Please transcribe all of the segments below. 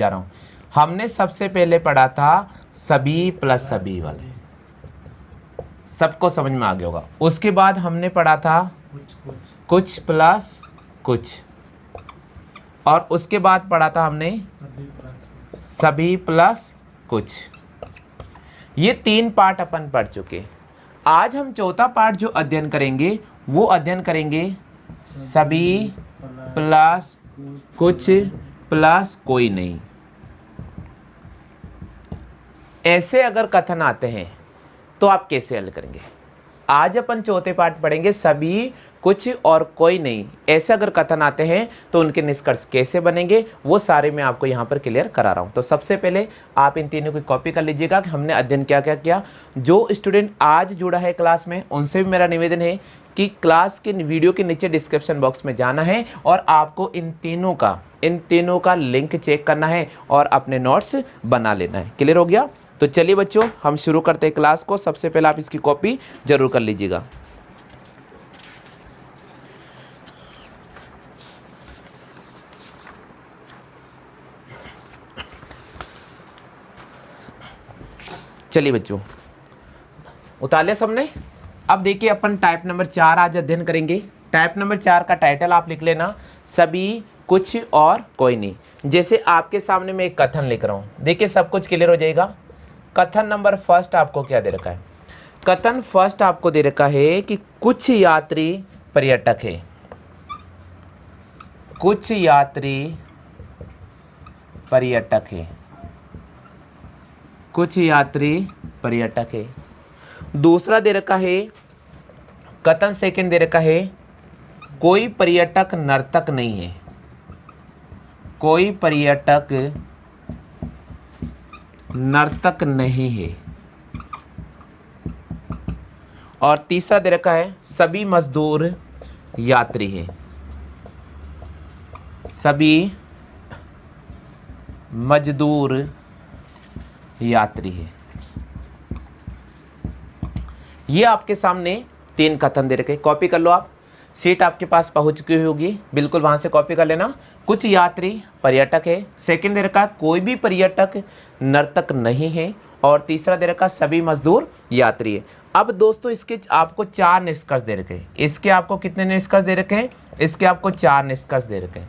समझा रहा हूँ। हमने सबसे पहले पढ़ा था सभी प्लस सभी वाले, सबको समझ में आ गया होगा। उसके बाद हमने पढ़ा था कुछ प्लस कुछ, और उसके बाद पढ़ा था हमने सभी प्लस कुछ। ये 3 पार्ट अपन पढ़ चुके। आज हम चौथा पार्ट जो अध्ययन करेंगे वो अध्ययन करेंगे सभी प्लस कुछ प्लस कोई नहीं। ऐसे अगर कथन आते हैं तो आप कैसे हल करेंगे? आज अपन चौथे पार्ट पढ़ेंगे सभी कुछ और कोई नहीं। ऐसे अगर कथन आते हैं तो उनके निष्कर्ष कैसे बनेंगे वो सारे मैं आपको यहाँ पर क्लियर करा रहा हूँ। तो सबसे पहले आप इन तीनों की कॉपी कर लीजिएगा कि हमने अध्ययन क्या क्या किया। जो स्टूडेंट आज जुड़ा है क्लास में उनसे भी मेरा निवेदन है कि क्लास के वीडियो के नीचे डिस्क्रिप्शन बॉक्स में जाना है और आपको इन तीनों का लिंक चेक करना है और अपने नोट्स बना लेना है। क्लियर हो गया? तो चलिए बच्चों हम शुरू करते हैं क्लास को। सबसे पहले आप इसकी कॉपी जरूर कर लीजिएगा। चलिए बच्चों उतार लिया सबने? अब देखिए अपन टाइप नंबर 4 आज अध्ययन करेंगे। टाइप नंबर 4 का टाइटल आप लिख लेना सभी कुछ और कोई नहीं। जैसे आपके सामने मैं एक कथन लिख रहा हूँ, देखिए सब कुछ क्लियर हो जाएगा। कथन नंबर फर्स्ट आपको क्या दे रखा है? कथन फर्स्ट आपको दे रखा है कि कुछ यात्री पर्यटक है। कुछ यात्री पर्यटक है। कुछ यात्री पर्यटक है। दूसरा दे रखा है, कथन सेकंड दे रखा है कोई पर्यटक नर्तक नहीं है। कोई पर्यटक नर्तक नहीं है। और तीसरा दे रखा है सभी मजदूर यात्री है। सभी मजदूर यात्री है। ये आपके सामने 3 कथन दे रखे, कॉपी कर लो आप। सीट आपके पास पहुंच चुकी होगी, बिल्कुल वहां से कॉपी कर लेना। कुछ यात्री पर्यटक है, सेकंड दे रखा कोई भी पर्यटक नर्तक नहीं है, और तीसरा दे रखा सभी मजदूर यात्री है। अब दोस्तों इसके आपको 4 निष्कर्ष दे रखे हैं। इसके आपको कितने निष्कर्ष दे रखे हैं? इसके आपको 4 निष्कर्ष दे रखे हैं।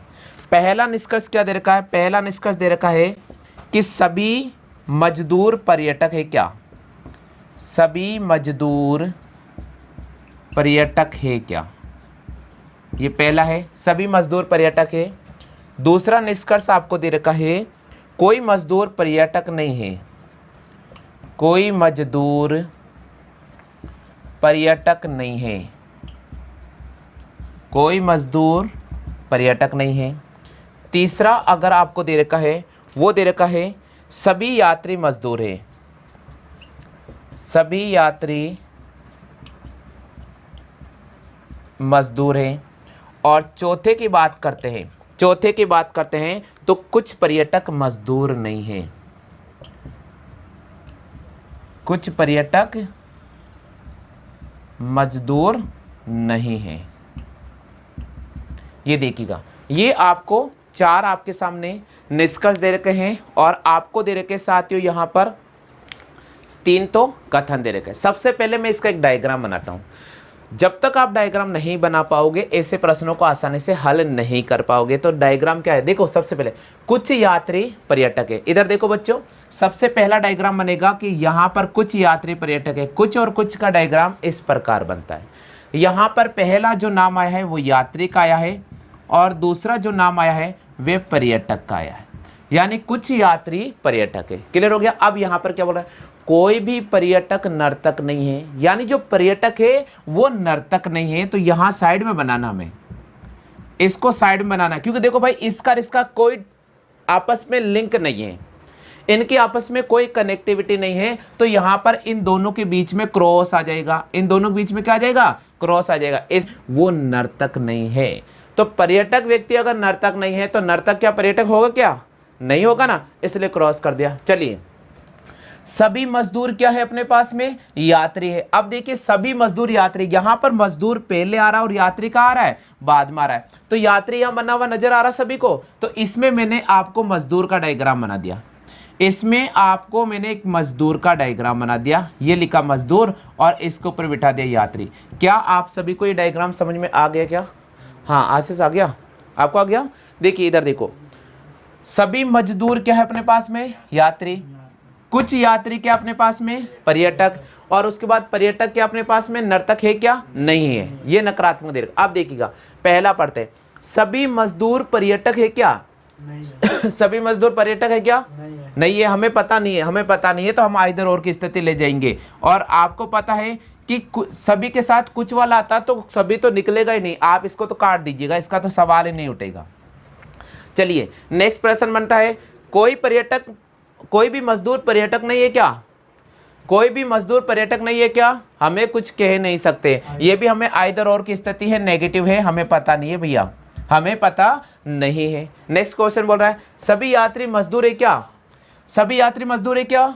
पहला निष्कर्ष क्या दे रखा है? पहला निष्कर्ष दे रखा है कि सभी मजदूर पर्यटक है। क्या सभी मजदूर पर्यटक है क्या? ये पहला है, सभी मजदूर पर्यटक है। दूसरा निष्कर्ष आपको दे रखा है कोई मजदूर पर्यटक नहीं है। कोई मजदूर पर्यटक नहीं है। कोई मजदूर पर्यटक नहीं है। तीसरा अगर आपको दे रखा है वो दे रखा है सभी यात्री मजदूर है। सभी यात्री मजदूर हैं। और चौथे की बात करते हैं तो कुछ पर्यटक मजदूर नहीं हैं। कुछ पर्यटक मजदूर नहीं हैं। ये देखिएगा, ये आपको 4 आपके सामने निष्कर्ष दे रखे हैं और आपको दे रखे साथियों यहाँ पर 3 तो कथन दे रखे हैं। सबसे पहले मैं इसका एक डायग्राम बनाता हूँ। जब तक आप डायग्राम नहीं बना पाओगे ऐसे प्रश्नों को आसानी से हल नहीं कर पाओगे। तो डायग्राम क्या है? देखो सबसे पहले कुछ यात्री पर्यटक है। इधर देखो बच्चों, सबसे पहला डायग्राम बनेगा कि यहाँ पर कुछ यात्री पर्यटक है। कुछ और कुछ का डायग्राम इस प्रकार बनता है। यहाँ पर पहला जो नाम आया है वो यात्री का आया है और दूसरा जो नाम आया है वे पर्यटक का आया है। यानी कुछ यात्री पर्यटक है। क्लियर हो गया? अब यहाँ पर क्या बोल रहा है? कोई भी पर्यटक नर्तक नहीं है। यानी जो पर्यटक है वो नर्तक नहीं है। तो यहाँ साइड में बनाना, हमें इसको साइड में बनाना, क्योंकि देखो भाई इसका कोई आपस में लिंक नहीं है, इनकी आपस में कोई कनेक्टिविटी नहीं है। तो यहाँ पर इन दोनों के बीच में क्रॉस आ जाएगा। इन दोनों के बीच में क्या आ जाएगा? क्रॉस आ जाएगा। वो नर्तक नहीं है। तो पर्यटक व्यक्ति अगर नर्तक नहीं है तो नर्तक क्या पर्यटक होगा? क्या नहीं होगा ना, इसलिए क्रॉस कर दिया। चलिए सभी मजदूर क्या है अपने पास में, यात्री है। अब देखिए सभी मजदूर यात्री, यहां पर मजदूर पहले आ रहा है और यात्री का आ रहा है, बाद में आ रहा है, तो यात्री यहां बना हुआ नजर आ रहा है सभी को। तो इसमें मैंने आपको मजदूर का डायग्राम बना दिया, इसमें आपको मैंने एक मजदूर का डायग्राम बना दिया, ये लिखा मजदूर और इसके ऊपर बिठा दिया यात्री। क्या आप सभी को ये डायग्राम समझ में आ गया क्या? हाँ, आशीष आ गया, आपको आ गया? देखिए इधर देखो, सभी मजदूर क्या है अपने पास में, यात्री, कुछ यात्री क्या अपने पास में, पर्यटक, और उसके बाद पर्यटक क्या अपने पास में, नर्तक है क्या, नहीं है, ये नकारात्मक दीर्घ। आप देखिएगा पहला पढ़ते हैं, सभी मजदूर पर्यटक है क्या, नहीं सभी मजदूर पर्यटक है क्या, नहीं है, हमें पता नहीं है, हमें पता नहीं है, तो हम आइदर और की स्थिति ले जाएंगे। और आपको पता है कि सभी के साथ कुछ वाला आता तो सभी तो निकलेगा ही नहीं, आप इसको तो काट दीजिएगा, इसका तो सवाल ही नहीं उठेगा। चलिए नेक्स्ट प्रश्न बनता है, कोई पर्यटक, कोई भी मजदूर पर्यटक नहीं है क्या, कोई भी मजदूर पर्यटक नहीं है क्या, हमें कुछ कह नहीं सकते, ये भी हमें आइदर और की स्थिति है, नेगेटिव है, हमें पता नहीं है भैया, हमें पता नहीं है। नेक्स्ट क्वेश्चन बोल रहा है, सभी यात्री मजदूर है क्या, सभी यात्री मजदूर है क्या,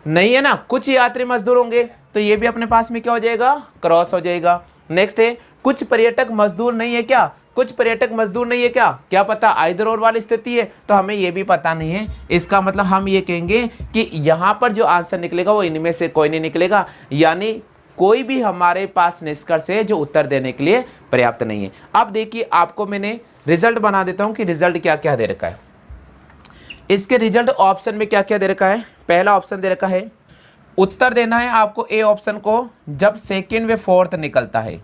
नहीं है ना, कुछ यात्री मजदूर होंगे, तो ये भी अपने पास में क्या हो जाएगा, क्रॉस हो जाएगा। नेक्स्ट है, कुछ पर्यटक मजदूर नहीं है क्या, कुछ पर्यटक मजदूर नहीं है क्या, क्या पता आइदर और वाली स्थिति है, तो हमें ये भी पता नहीं है। इसका मतलब हम ये कहेंगे कि यहाँ पर जो आंसर निकलेगा वो इनमें से कोई नहीं निकलेगा, यानी कोई भी हमारे पास निष्कर्ष है जो उत्तर देने के लिए पर्याप्त नहीं है। अब देखिए आपको मैंने रिजल्ट बना देता हूँ कि रिजल्ट क्या क्या दे रखा है। इसके रिजल्ट ऑप्शन में क्या क्या दे रखा है, पहला ऑप्शन दे रखा है, उत्तर देना है आपको ए ऑप्शन को जब सेकेंड व फोर्थ निकलता है,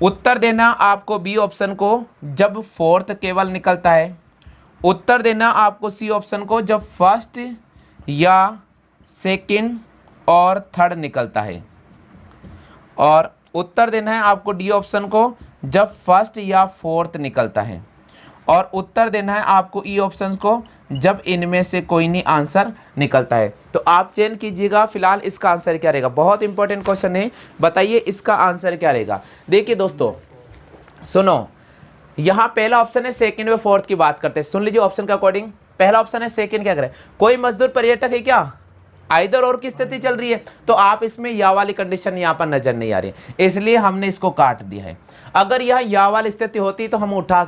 उत्तर देना आपको बी ऑप्शन को जब फोर्थ केवल निकलता है, उत्तर देना आपको सी ऑप्शन को जब फर्स्ट या सेकंड और थर्ड निकलता है, और उत्तर देना है आपको डी ऑप्शन को जब फर्स्ट या फोर्थ निकलता है, और उत्तर देना है आपको ई ऑप्शन को जब इनमें से कोई नहीं आंसर निकलता है। तो आप चयन कीजिएगा फिलहाल इसका आंसर क्या रहेगा, बहुत इंपॉर्टेंट क्वेश्चन है, बताइए इसका आंसर क्या रहेगा। देखिए दोस्तों सुनो, यहाँ पहला ऑप्शन है सेकंड व फोर्थ की बात करते हैं, सुन लीजिए ऑप्शन के अकॉर्डिंग। पहला ऑप्शन है सेकंड क्या करे, कोई मजदूर पर्यटक है क्या, आइदर और की स्थिति चल रही है, तो आप इसमें या वाली कंडीशन यहाँ पर नजर नहीं आ रही, इसलिए हमने इसको काट दिया है। अगर यह या वाली स्थिति होती तो हम उठा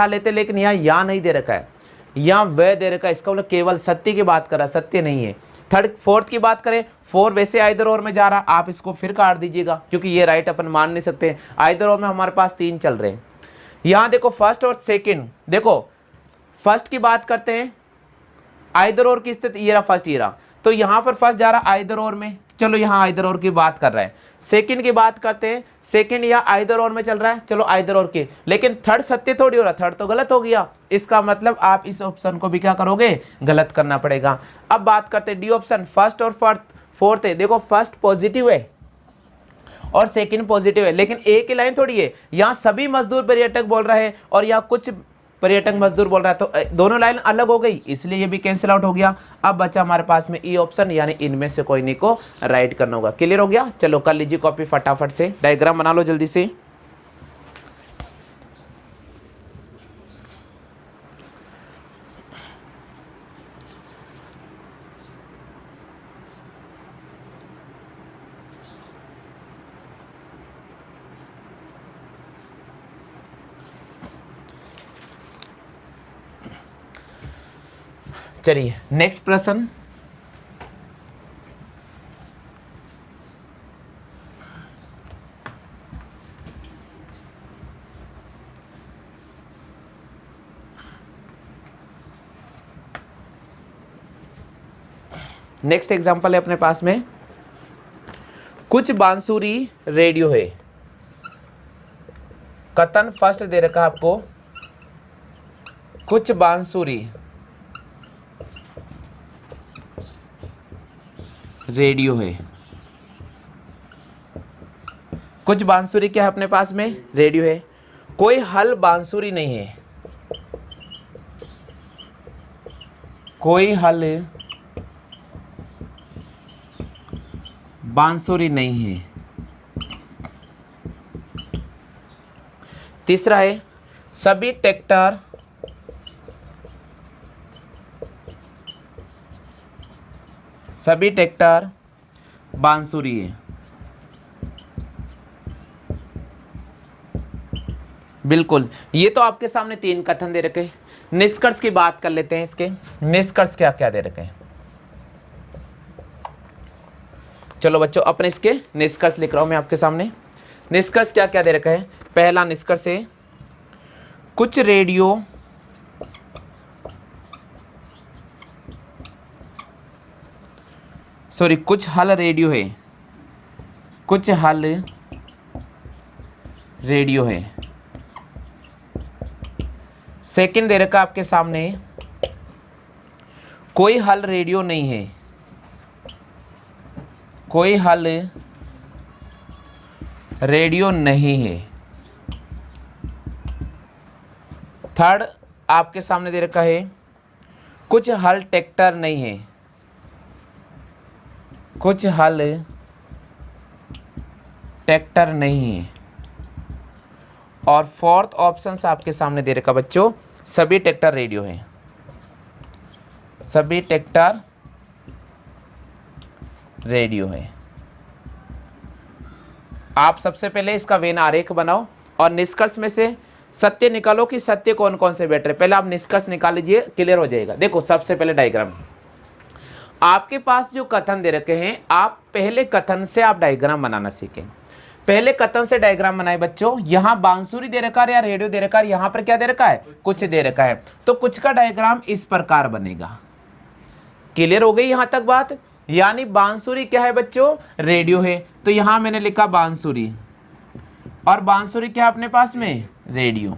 लेते, लेकिन यहाँ या नहीं दे रखा है, यहाँ वह दे रखा है, इसका मतलब केवल सत्य की बात कर रहा है, सत्य नहीं है। थर्ड फोर्थ की बात करें, फोर वैसे आइदर और में जा रहा, आप इसको फिर काट दीजिएगा क्योंकि ये राइट अपन मान नहीं सकते, आइदर और में हमारे पास तीन चल रहे हैं। यहाँ देखो फर्स्ट और सेकेंड, देखो फर्स्ट की बात करते हैं, आइदर और की स्थिति ये रहा फर्स्ट, ये रहा, तो यहाँ पर फर्स्ट जा रहा आइदर और में, चलो यहाँ आइदर और की बात कर रहा है। सेकंड की बात करते हैं, सेकंड या आइदर और में चल रहा है, चलो आइदर और के, लेकिन थर्ड सत्य थोड़ी हो रहा, थर्ड तो गलत हो गया, इसका मतलब आप इस ऑप्शन को भी क्या करोगे, गलत करना पड़ेगा। अब बात करते हैं डी ऑप्शन, फर्स्ट और फोर्थ है, देखो फर्स्ट पॉजिटिव है और सेकंड पॉजिटिव है, लेकिन एक ही लाइन थोड़ी है, यहाँ सभी मजदूर पर्यटक बोल रहा है और यहाँ कुछ पर्यटक मजदूर बोल रहा है, तो दोनों लाइन अलग हो गई, इसलिए ये भी कैंसिल आउट हो गया। अब बचा हमारे पास में ई ऑप्शन, यानी इनमें से कोई नहीं को राइट करना होगा। क्लियर हो गया, चलो कर लीजिए कॉपी फटाफट से, डायग्राम बना लो जल्दी से। चलिए नेक्स्ट प्रश्न, नेक्स्ट एग्जांपल है अपने पास में, कुछ बांसुरी रेडियो है, कथन फर्स्ट दे रखा आपको, कुछ बांसुरी रेडियो है, कुछ बांसुरी क्या है अपने पास में, रेडियो है, कोई हल बांसुरी नहीं है, कोई हल बांसुरी नहीं है। तीसरा है सभी ट्रैक्टर सभी ट्रैक्टर बांसुरी है। बिल्कुल, ये तो आपके सामने 3 कथन दे रखे हैं। निष्कर्ष की बात कर लेते हैं। इसके निष्कर्ष क्या क्या दे रखे हैं। चलो बच्चों, अपने इसके निष्कर्ष लिख रहा हूं मैं आपके सामने। निष्कर्ष क्या क्या दे रखा है। पहला निष्कर्ष है, कुछ रेडियो कुछ हल रेडियो है। कुछ हल रेडियो है। सेकंड दे रखा आपके सामने, कोई हल रेडियो नहीं है। कोई हल रेडियो नहीं है। थर्ड आपके सामने दे रखा है, कुछ हल ट्रैक्टर नहीं है। कुछ हल ट्रैक्टर नहीं है। और फोर्थ ऑप्शन आपके सामने दे रखा बच्चों, सभी ट्रैक्टर रेडियो हैं। सभी ट्रैक्टर रेडियो है। आप सबसे पहले इसका वेन आरेख बनाओ और निष्कर्ष में से सत्य निकालो कि सत्य कौन कौन से बैठ रहे। पहले आप निष्कर्ष निकाल लीजिए, क्लियर हो जाएगा। देखो सबसे पहले डायग्राम, आपके पास जो कथन दे रखे हैं, आप पहले कथन से आप डायग्राम बनाना सीखें। पहले कथन से डायग्राम बनाए बच्चों। यहां बांसुरी दे रखा है या रेडियो दे रखा है, यहां पर क्या दे रखा है, कुछ दे रखा है। तो कुछ का डायग्राम इस प्रकार बनेगा। क्लियर हो गई यहां तक बात। यानी बांसुरी क्या है बच्चों, रेडियो है। तो यहां मैंने लिखा बांसुरी, और बांसुरी क्या अपने पास में, रेडियो।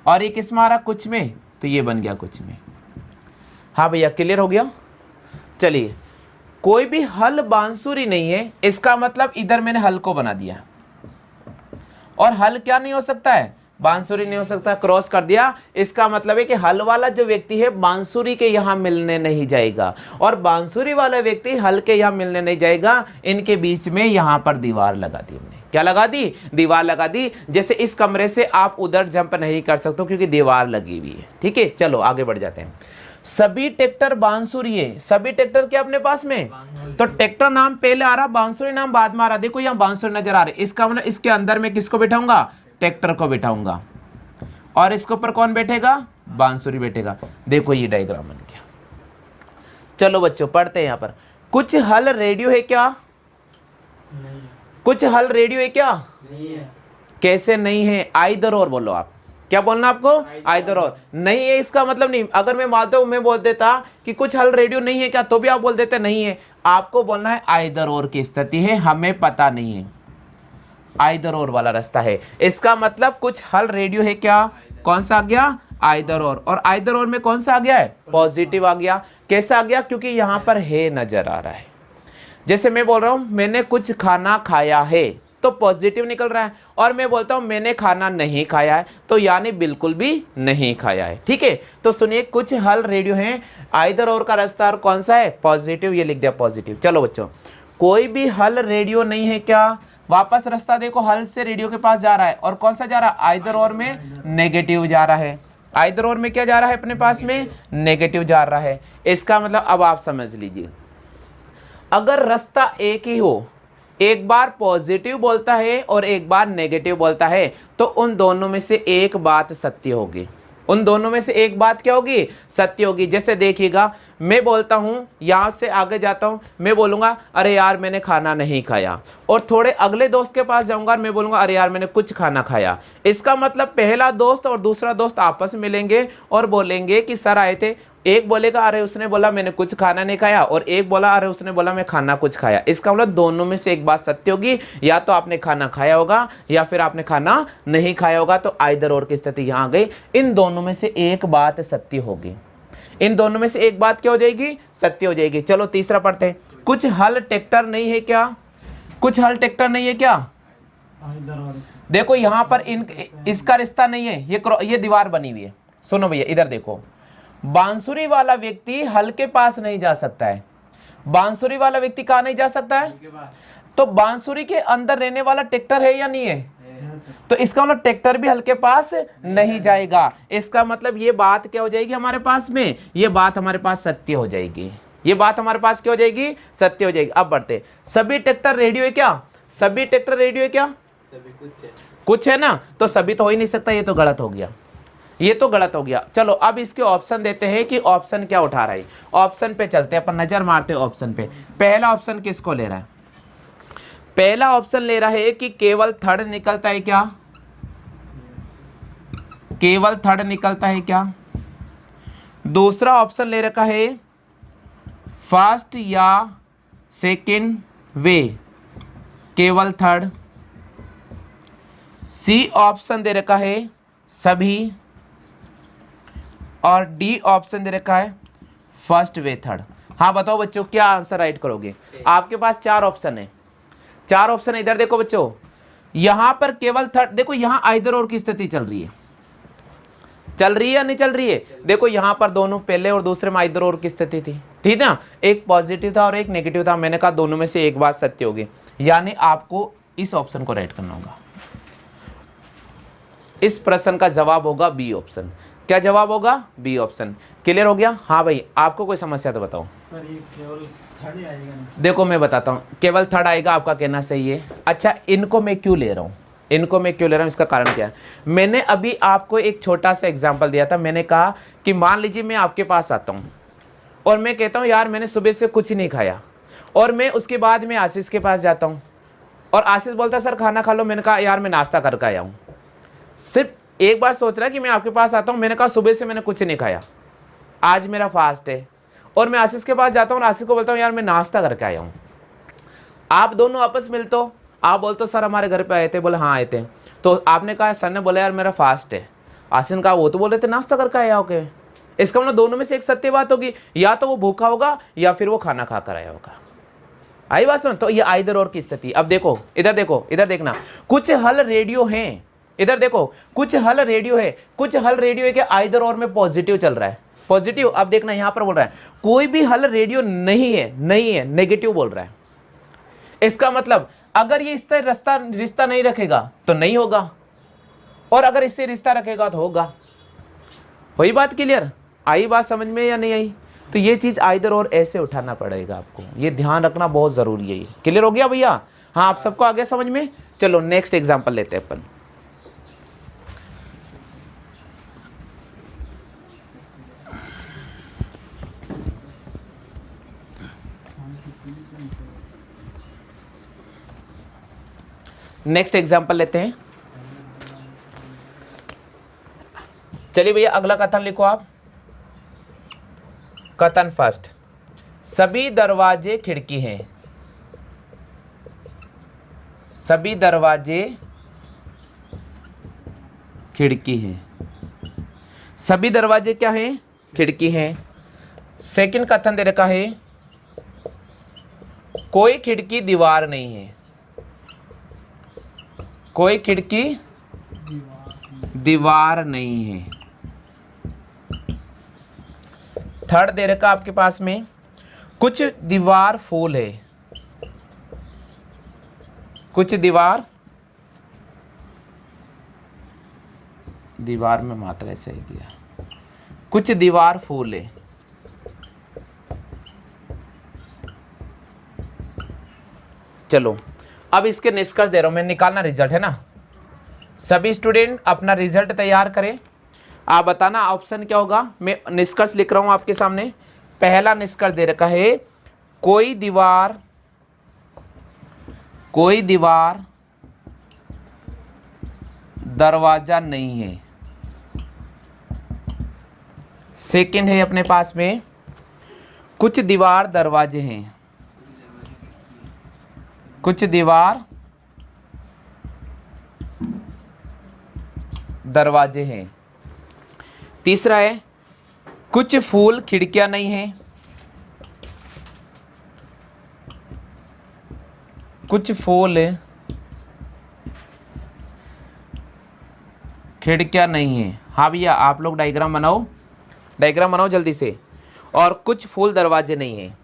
और ये किस में आ रहा, कुछ में, तो ये बन गया कुछ में। हाँ भैया, क्लियर हो गया। चलिए, कोई भी हल बांसुरी नहीं है, इसका मतलब इधर मैंने हल को बना दिया। और हल क्या नहीं हो सकता है, बांसुरी नहीं हो सकता, क्रॉस कर दिया। इसका मतलब है कि हल वाला जो व्यक्ति है बांसुरी के यहां मिलने नहीं जाएगा, और बांसुरी वाला व्यक्ति हल के यहां मिलने नहीं जाएगा। इनके बीच में यहां पर दीवार लगा दी हमने। क्या लगा दी, दीवार लगा दी। जैसे इस कमरे से आप उधर जंप नहीं कर सकते क्योंकि दीवार लगी हुई है। ठीक है, चलो आगे बढ़ जाते हैं। सभी ट्रैक्टर बांसुरी है। सभी ट्रैक्टर क्या अपने पास में, तो ट्रैक्टर नाम पहले आ रहा, बांसुरी नाम बाद में आ रहा। देखो यहाँ बांसुरी नजर आ रही, इसका मतलब इसके अंदर में किसको बैठाऊंगा, ट्रैक्टर को बैठाऊंगा, और इसके ऊपर कौन बैठेगा, बांसुरी बैठेगा। देखो ये डायग्राम बन गया। चलो बच्चों पढ़ते हैं। यहाँ पर कुछ हल रेडियो है क्या, नहीं। कुछ हल रेडियो है क्या, नहीं है। कैसे नहीं है, आइदर और बोलो आप। क्या बोलना आपको, आइदर और। नहीं है इसका मतलब नहीं। अगर मैं मानता हूं, मैं बोल देता कि कुछ हल रेडियो नहीं है क्या, तो भी आप बोल देते नहीं है। आपको बोलना है आइदर और की स्थिति है, हमें पता नहीं है। आइदर और वाला रास्ता है। इसका मतलब कुछ हल रेडियो है क्या, कौन सा आ गया, आइदर और आइदर और में कौन सा आ गया है, पॉजिटिव आ गया। कैसा आ गया, क्योंकि यहां पर है नजर आ रहा है। जैसे मैं बोल रहा हूं मैंने कुछ खाना खाया है, तो पॉजिटिव निकल रहा है। और मैं बोलता हूं मैंने खाना नहीं खाया है, तो यानी बिल्कुल भी नहीं खाया है। ठीक है, तो सुनिए, कुछ हल रेडियो है, आइदर और का रास्ता और कौन सा है, पॉजिटिव। ये लिख दिया पॉजिटिव। चलो बच्चों, कोई भी हल रेडियो नहीं है क्या, वापस रास्ता देखो, हल से रेडियो के पास जा रहा है, और कौन सा जा रहा है, आइदर और में नेगेटिव जा रहा है। आइदर और में क्या जा रहा है, अपने पास में नेगेटिव जा रहा है। इसका मतलब अब आप समझ लीजिए, अगर रास्ता एक ही हो, एक बार पॉजिटिव बोलता है और एक बार नेगेटिव बोलता है, तो उन दोनों में से एक बात सत्य होगी। उन दोनों में से एक बात क्या होगी, सत्य होगी। जैसे देखिएगा, मैं बोलता हूं, यहां से आगे जाता हूं, मैं बोलूंगा अरे यार मैंने खाना नहीं खाया, और थोड़े अगले दोस्त के पास जाऊंगा और मैं बोलूंगा अरे यार मैंने कुछ खाना खाया। इसका मतलब पहला दोस्त और दूसरा दोस्त आपस में मिलेंगे और बोलेंगे कि सर आए थे। एक बोलेगा अरे उसने बोला मैंने कुछ खाना नहीं खाया, और एक बोला अरे उसने बोला मैं खाना कुछ खाया। इसका मतलब दोनों में से एक बात सत्य होगी, या तो आपने खाना खाया होगा या फिर आपने खाना नहीं खाया होगा। तो आइदर और की स्थिति यहां आ गई। इन दोनों में से एक बात सत्य होगी। इन दोनों में से एक बात क्या हो जाएगी, सत्य हो जाएगी। चलो तीसरा पढ़ते हैं। कुछ हल ट्रैक्टर नहीं है क्या, कुछ हल ट्रैक्टर नहीं है क्या। देखो यहां पर इसका रिश्ता नहीं है, ये दीवार बनी हुई है। सुनो भैया इधर देखो, बांसुरी वाला व्यक्ति हल के पास नहीं जा सकता है। बांसुरी वाला व्यक्ति कहां नहीं जा सकता है, तो बांसुरी के अंदर रहने वाला ट्रैक्टर है या नहीं है, तो इसका मतलब ट्रैक्टर भी हल के पास नहीं जाएगा। इसका मतलब ये बात क्या हो जाएगी हमारे पास में, ये बात हमारे पास सत्य हो जाएगी। ये बात हमारे पास क्या हो जाएगी, सत्य हो जाएगी। अब बढ़ते, सभी ट्रैक्टर रेडियो है क्या, सभी ट्रैक्टर रेडियो है क्या, कुछ है ना, तो सभी तो हो ही नहीं सकता, ये तो गलत हो गया, ये तो गलत हो गया। चलो अब इसके ऑप्शन देते हैं कि ऑप्शन क्या उठा रहा है। ऑप्शन पे चलते हैं, अपन नजर मारते हैं ऑप्शन पे। पहला ऑप्शन किसको ले रहा है, पहला ऑप्शन ले रहा है कि केवल थर्ड निकलता है क्या, केवल थर्ड निकलता है क्या। दूसरा ऑप्शन ले रखा है फर्स्ट या सेकंड वे, केवल थर्ड। सी ऑप्शन दे रखा है सभी, और डी ऑप्शन दे रखा है फर्स्ट वे थर्ड। हाँ बताओ बच्चों क्या आंसर राइट करोगे। आपके पास चार ऑप्शन है, चार ऑप्शन है। इधर देखो बच्चों, यहां पर केवल थर्ड, देखो यहां आइदर और की स्थिति चल रही है, चल रही है या नहीं चल रही है। देखो यहां पर दोनों पहले और दूसरे में आइदर और की स्थिति थी, ठीक ना, एक पॉजिटिव था और एक नेगेटिव था। मैंने कहा दोनों में से एक बात सत्य होगी, यानी आपको इस ऑप्शन को राइट करना होगा। इस प्रश्न का जवाब होगा बी ऑप्शन। क्या जवाब होगा, बी ऑप्शन। क्लियर हो गया। हाँ भाई आपको कोई समस्या तो बताओ। सर ये केवल थर्ड ही आएगा ना? देखो मैं बताता हूँ, केवल थर्ड आएगा, आपका कहना सही है। अच्छा इनको मैं क्यों ले रहा हूँ, इनको मैं क्यों ले रहा हूँ, इसका कारण क्या है। मैंने अभी आपको एक छोटा सा एग्जाम्पल दिया था। मैंने कहा कि मान लीजिए मैं आपके पास आता हूँ और मैं कहता हूँ यार मैंने सुबह से कुछ नहीं खाया, और मैं उसके बाद में आशीष के पास जाता हूँ और आशीष बोलता है सर खाना खा लो। मैंने कहा यार मैं नाश्ता करके आया हूँ। सिर्फ एक बार सोच रहा है कि मैं आपके पास आता हूँ, मैंने कहा सुबह से मैंने कुछ नहीं खाया, आज मेरा फास्ट है, और मैं आशीष के पास जाता हूँ और आशीष को बोलता हूँ यार मैं नाश्ता करके आया हूँ। आप दोनों आपस मिलते हो, आप बोलते हो सर हमारे घर पे आए थे, बोले हाँ आए थे। तो आपने कहा, सर ने बोला यार मेरा फास्ट है। आशीष ने कहा वो तो बोले थे नाश्ता करके आया होके। इसका मतलब दोनों में से एक सत्य बात होगी, या तो वो भूखा होगा या फिर वो खाना खा कर आया होगा। आई बात समझ। तो ये आइदर और की स्थिति। अब देखो इधर, देखो इधर देखना, कुछ हल रेडियो हैं, इधर देखो कुछ हल रेडियो है, कुछ हल रेडियो है कि आइदर और में पॉजिटिव चल रहा है, पॉजिटिव। अब देखना यहां पर बोल रहा है कोई भी हल रेडियो नहीं है, नहीं है, नेगेटिव बोल रहा है। इसका मतलब अगर ये इससे रिश्ता नहीं रखेगा तो नहीं होगा, और अगर इससे रिश्ता रखेगा तो होगा। वही बात क्लियर, आई बात समझ में या नहीं आई। तो ये चीज आइदर और ऐसे उठाना पड़ेगा आपको, ये ध्यान रखना बहुत जरूरी है। ये क्लियर हो गया भैया। हाँ आप सबको आ गया समझ में। चलो नेक्स्ट एग्जांपल लेते हैं अपन। नेक्स्ट एग्जांपल लेते हैं। चलिए भैया अगला कथन लिखो आप। कथन फर्स्ट, सभी दरवाजे खिड़की हैं, सभी दरवाजे खिड़की हैं, सभी दरवाजे क्या हैं, खिड़की हैं। सेकंड कथन दे रखा है कोई खिड़की दीवार नहीं है, कोई खिड़की दीवार नहीं है। थर्ड दे रखा आपके पास में कुछ दीवार फूल है, कुछ दीवार, दीवार में मात्रा ऐसे ही दिया, कुछ दीवार फूल है। चलो अब इसके निष्कर्ष दे रहा हूं मैं, निकालना रिजल्ट है ना। सभी स्टूडेंट अपना रिजल्ट तैयार करें, आप बताना ऑप्शन क्या होगा। मैं निष्कर्ष लिख रहा हूं आपके सामने। पहला निष्कर्ष दे रखा है कोई दीवार, कोई दीवार दरवाजा नहीं है। सेकंड है अपने पास में कुछ दीवार दरवाजे हैं, कुछ दीवार दरवाजे हैं। तीसरा है कुछ फूल खिड़कियां नहीं हैं, कुछ फूल खिड़कियां नहीं है। हाँ भैया आप लोग डायग्राम बनाओ, डायग्राम बनाओ जल्दी से। और कुछ फूल दरवाजे नहीं है,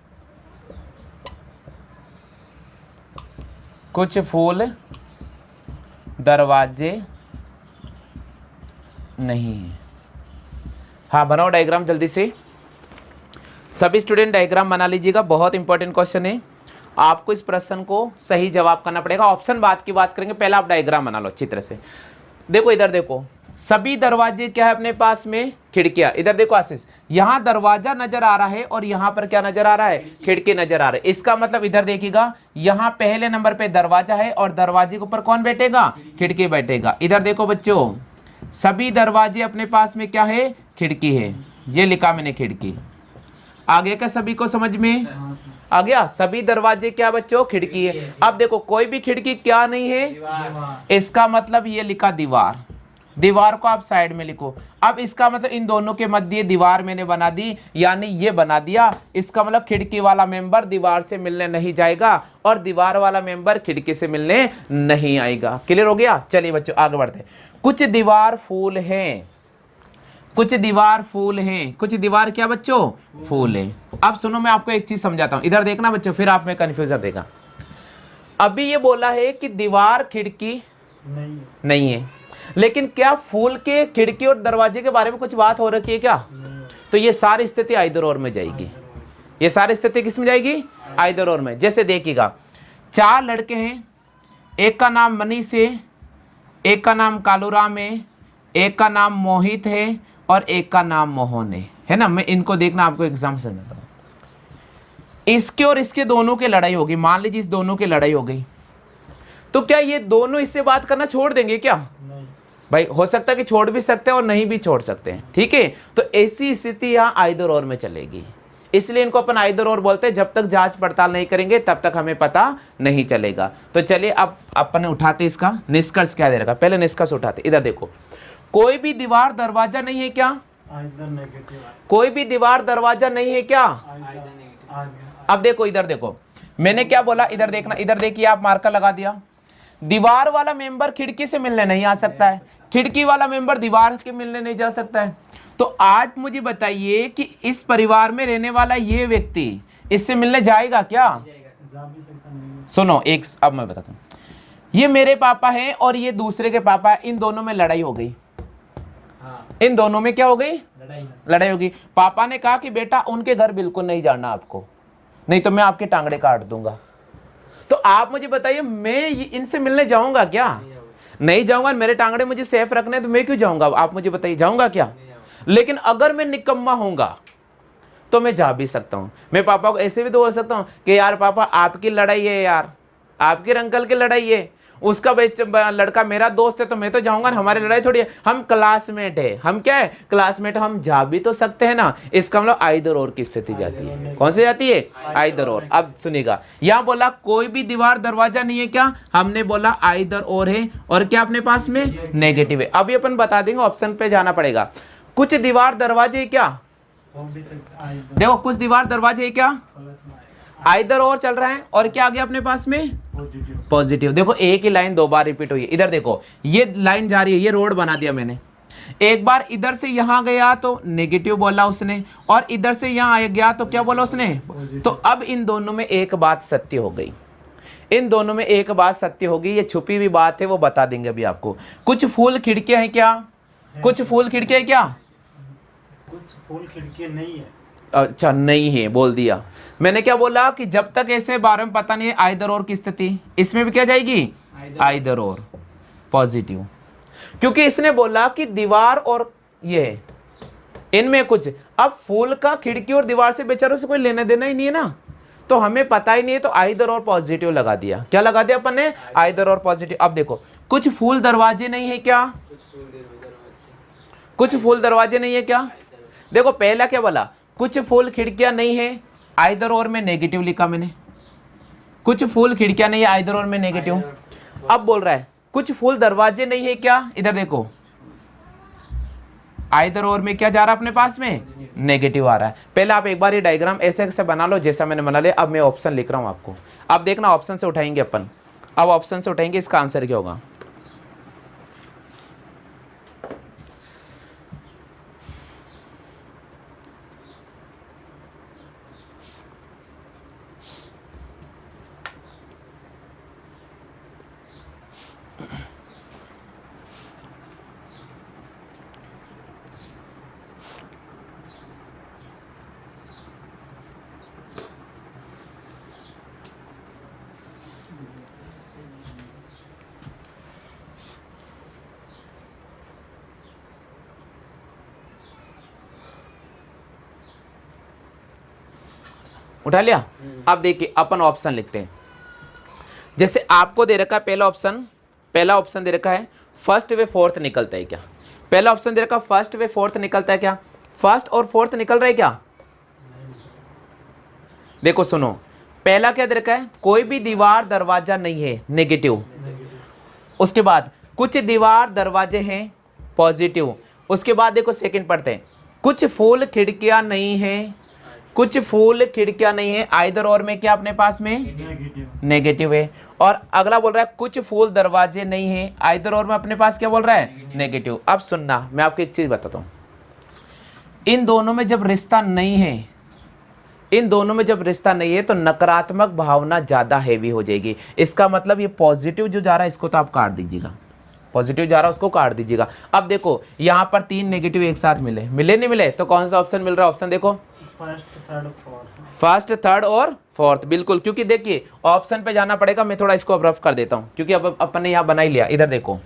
कुछ फूल दरवाजे नहीं है। हाँ बनाओ डायग्राम जल्दी से। सभी स्टूडेंट डायग्राम बना लीजिएगा, बहुत इंपॉर्टेंट क्वेश्चन है। आपको इस प्रश्न को सही जवाब करना पड़ेगा। ऑप्शन बाद की बात करेंगे, पहले आप डायग्राम बना लो अच्छी तरह से। देखो इधर देखो, सभी दरवाजे क्या है अपने पास में, खिड़कियां। इधर देखो आशीष, यहां दरवाजा नजर आ रहा है और यहां पर क्या नजर आ रहा है, खिड़की नजर आ रहा है। इसका मतलब इधर देखिएगा, यहां पहले नंबर पे दरवाजा है और दरवाजे के ऊपर कौन बैठेगा, खिड़की बैठेगा। इधर देखो बच्चों, सभी दरवाजे अपने पास में क्या है, खिड़की है। ये लिखा मैंने खिड़की। आगे का सभी को समझ में आ गया? सभी दरवाजे क्या बच्चों, खिड़की है। अब देखो कोई भी खिड़की क्या नहीं है, इसका मतलब ये लिखा दीवार। दीवार को आप साइड में लिखो। अब इसका मतलब इन दोनों के मध्य दीवार मैंने बना दी, यानी ये बना दिया। इसका मतलब खिड़की वाला मेंबर दीवार से मिलने नहीं जाएगा और दीवार वाला मेंबर खिड़की से मिलने नहीं आएगा। क्लियर हो गया? चलिए बच्चों आगे बढ़ते। कुछ दीवार फूल हैं, कुछ दीवार फूल हैं। कुछ दीवार क्या बच्चों, फूल है। अब सुनो, मैं आपको एक चीज समझाता हूं, इधर देखना बच्चों, फिर आप में कंफ्यूजन देगा। अभी ये बोला है कि दीवार खिड़की नहीं है, लेकिन क्या फूल के खिड़की और दरवाजे के बारे में कुछ बात हो रखी है क्या? तो ये सारी स्थिति आइदर और में जाएगी। ये सारी स्थिति किस में जाएगी, आइदर और में। जैसे देखिएगा, 4 लड़के हैं, एक का नाम मनीष है, एक का नाम कालूराम है, एक का नाम मोहित है और एक का नाम मोहन है ना। मैं इनको देखना, आपको एग्जाम समझाता हूं। इसके और इसके दोनों की लड़ाई होगी। मान लीजिए इस दोनों की लड़ाई हो गई, तो क्या ये दोनों इससे बात करना छोड़ देंगे क्या? नहीं भाई, हो सकता है कि छोड़ भी सकते हैं और नहीं भी छोड़ सकते हैं, ठीक है। तो ऐसी स्थिति यहाँ आइदर और में चलेगी, इसलिए इनको अपन आइदर और बोलते हैं। जब तक जांच पड़ताल नहीं करेंगे तब तक हमें पता नहीं चलेगा। तो चलिए अब अपन उठाते इसका निष्कर्ष क्या दे रखा, पहले निष्कर्ष उठाते। इधर देखो, कोई भी दीवार दरवाजा नहीं है क्या, कोई भी दीवार दरवाजा नहीं है क्या? अब देखो इधर देखो, मैंने क्या बोला, इधर देखना, इधर देखिए, आप मार्कर लगा दिया। दीवार वाला मेंबर खिड़की से मिलने नहीं आ सकता है, खिड़की वाला मेंबर दीवार के मिलने नहीं जा सकता है। तो आज मुझे बताइए कि इस परिवार में रहने वाला ये व्यक्ति इससे मिलने जाएगा क्या? सुनो एक, अब मैं बताता हूँ। ये मेरे पापा हैं और ये दूसरे के पापा है, इन दोनों में लड़ाई हो गई। इन दोनों में क्या हो गई, लड़ाई हो गई। पापा ने कहा कि बेटा उनके घर बिल्कुल नहीं जाना आपको, नहीं तो मैं आपके टांगड़े काट दूंगा। तो आप मुझे बताइए, मैं इनसे मिलने जाऊंगा क्या? नहीं जाऊंगा। मेरे टांगड़े मुझे सेफ रखने, तो मैं क्यों जाऊंगा? आप मुझे बताइए, जाऊंगा क्या? लेकिन अगर मैं निकम्मा होऊंगा तो मैं जा भी सकता हूं। मैं पापा को ऐसे भी तो बोल सकता हूं कि यार पापा आपकी लड़ाई है, यार आपके अंकल की लड़ाई है, उसका लड़का मेरा दोस्त है तो मैं तो जाऊंगा ना, हमारी लड़ाई थोड़ी है, हम क्लासमेट है। हम क्या है, क्लासमेट। हम जा भी तो सकते हैं ना। इसका मतलब आइदर और की स्थिति जाती है। कौन सी जाती है, आइदर और। अब सुनिएगा, यहां बोला कोई भी दीवार दरवाजा नहीं है क्या, हमने बोला आइदर और है, और क्या अपने पास में नेगेटिव है। अभी अपन बता देंगे, ऑप्शन पे जाना पड़ेगा। कुछ दीवार दरवाजे क्या, देखो कुछ दीवार दरवाजे क्या, आइदर और चल रहा है, और क्या आ गया अपने पास में, पॉजिटिव। देखो एक ही लाइन 2 बार रिपीट हुई है। इधर देखो ये लाइन जा रही है, ये रोड बना दिया मैंने। एक बार इधर से यहां गया तो नेगेटिव बोला उसने, और इधर से यहां गया तो क्या बोला उसने। तो अब इन दोनों में एक बात सत्य हो गई, इन दोनों में एक बात सत्य होगी। ये छुपी हुई बात है, वो बता देंगे अभी आपको। कुछ फूल खिड़कियां हैं क्या, कुछ फूल खिड़कियां क्या, कुछ फूल खिड़कियां नहीं है। अच्छा नहीं है बोल दिया मैंने। क्या बोला कि जब तक ऐसे बारे में पता नहीं है आइदर और की स्थिति, इसमें भी क्या जाएगी, आइदर और पॉजिटिव, क्योंकि इसने बोला कि दीवार और ये इनमें कुछ। अब फूल का खिड़की और दीवार से बेचारों से कोई लेना देना ही नहीं है ना, तो हमें पता ही नहीं है, तो आइदर और पॉजिटिव लगा दिया। क्या लगा दिया अपन ने, आइदर और पॉजिटिव। अब देखो कुछ फूल दरवाजे नहीं है क्या, कुछ फूल दरवाजे नहीं है क्या। देखो पहला क्या बोला, कुछ फूल खिड़कियां नहीं है, आइदर और में नेगेटिव लिखा मैंने। कुछ फूल खिड़कियां नहीं है, आइदर और में नेगेटिव। अब बोल रहा है कुछ फूल दरवाजे नहीं है क्या, इधर देखो आइदर और में क्या जा रहा है अपने पास में, नेगेटिव आ रहा है। पहले आप एक बार ये डायग्राम ऐसे ऐसे बना लो जैसा मैंने बना लिया। अब मैं ऑप्शन लिख रहा हूं आपको, अब देखना ऑप्शन से उठाएंगे अपन। अब ऑप्शन से उठाएंगे, इसका आंसर क्या होगा। उठा लिया। अब देखिए अपन ऑप्शन लिखते हैं। जैसे आपको दे रखा है पहला ऑप्शन दे रखा है फर्स्ट वे फोर्थ निकलता है क्या? पहला ऑप्शन दे रखा है फर्स्ट वे फोर्थ निकलता है क्या? फर्स्ट और फोर्थ निकल रहा है क्या? देखो सुनो, पहला क्या दे रखा है? कोई भी दीवार दरवाजा नहीं है, नेगेटिव। उसके बाद कुछ दीवार दरवाजे हैं, पॉजिटिव। उसके बाद देखो सेकंड पढ़ते हैं, कुछ फूल खिड़कियां नहीं है, कुछ फूल खिड़कियां नहीं है, आइदर और में क्या अपने पास में नेगेटिव। नेगेटिव है। और अगला बोल रहा है कुछ फूल दरवाजे नहीं है, आइदर और में अपने पास क्या बोल रहा है? नेगेटिव। अब सुनना, मैं आपको एक चीज बताता हूं, इन दोनों में जब रिश्ता नहीं है, इन दोनों में जब रिश्ता नहीं है तो नकारात्मक भावना ज्यादा हैवी हो जाएगी। इसका मतलब ये पॉजिटिव जो जा रहा है इसको तो आप काट दीजिएगा, पॉजिटिव जा रहा है उसको काट दीजिएगा। अब देखो यहाँ पर 3 नेगेटिव एक साथ मिले, नहीं मिले, तो कौन सा ऑप्शन मिल रहा है? ऑप्शन देखो, फर्स्ट थर्ड और फोर्थ, बिल्कुल। क्योंकि देखिए ऑप्शन पे जाना पड़ेगा, मैं थोड़ा इसको रफ कर देता हूं क्योंकि अब अपन ने यहां बना ही लिया। इधर देखो,